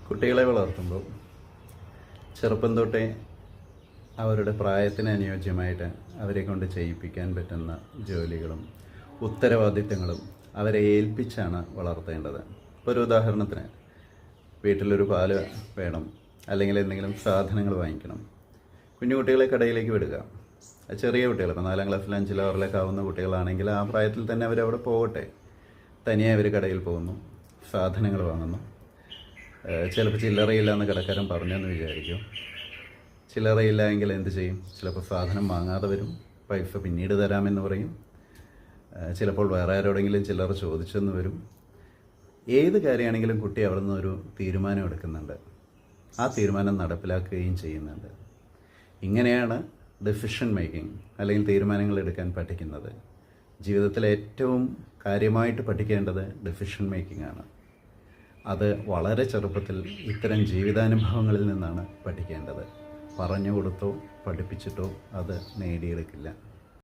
കുട്ടികളെ വളർത്തുമ്പോൾ ചെറുപ്പം തൊട്ടേ അവരുടെ പ്രായത്തിന് അനുയോജ്യമായിട്ട് അവരെ കൊണ്ട് ചെയ്യിപ്പിക്കാൻ പറ്റുന്ന ജോലികളും ഉത്തരവാദിത്തങ്ങളും അവരെ ഏൽപ്പിച്ചാണ് വളർത്തേണ്ടത്. ഇപ്പോൾ ഒരു ഉദാഹരണത്തിന് വീട്ടിലൊരു പാല് വേണം, അല്ലെങ്കിൽ എന്തെങ്കിലും സാധനങ്ങൾ വാങ്ങിക്കണം. കുഞ്ഞു കുട്ടികളെ കടയിലേക്ക് വിടുക. ചെറിയ കുട്ടികൾ, ഇപ്പോൾ 4ാം ക്ലാസ്സിൽ 5ൽ 6ലൊക്കെ ആവുന്ന കുട്ടികളാണെങ്കിൽ ആ പ്രായത്തിൽ തന്നെ അവരവിടെ പോകട്ടെ. തനിയെ അവർ കടയിൽ പോകുന്നു, സാധനങ്ങൾ വാങ്ങുന്നു. ചിലപ്പോൾ ചില്ലറയില്ല എന്ന് കടക്കാരൻ പറഞ്ഞെന്ന് വിചാരിക്കും. ചില്ലറയില്ല എങ്കിൽ എന്ത് ചെയ്യും? ചിലപ്പോൾ സാധനം വാങ്ങാതെ വരും, പൈസ പിന്നീട് തരാമെന്ന് പറയും. ചിലപ്പോൾ വേറെ ആരോടെങ്കിലും ചില്ലറ ചോദിച്ചെന്ന് വരും. ഏത് കാര്യമാണെങ്കിലും കുട്ടി അവിടെ നിന്നൊരു തീരുമാനം എടുക്കുന്നുണ്ട്, ആ തീരുമാനം നടപ്പിലാക്കുകയും ചെയ്യുന്നുണ്ട്. ഇങ്ങനെയാണ് ഡെസിഷൻ മേക്കിംഗ് അല്ലെങ്കിൽ തീരുമാനങ്ങൾ എടുക്കാൻ പഠിക്കുന്നത്. ജീവിതത്തിൽ ഏറ്റവും കാര്യമായിട്ട് പഠിക്കേണ്ടത് ഡെസിഷൻ മേക്കിംഗ് ആണ്. അത് വളരെ ചെറുപ്പത്തിൽ ഇത്തരം ജീവിതാനുഭവങ്ങളിൽ നിന്നാണ് പഠിക്കേണ്ടത്. പറഞ്ഞു കൊടുത്തോ പഠിപ്പിച്ചിട്ടോ അത് നേടിയെടുക്കില്ല.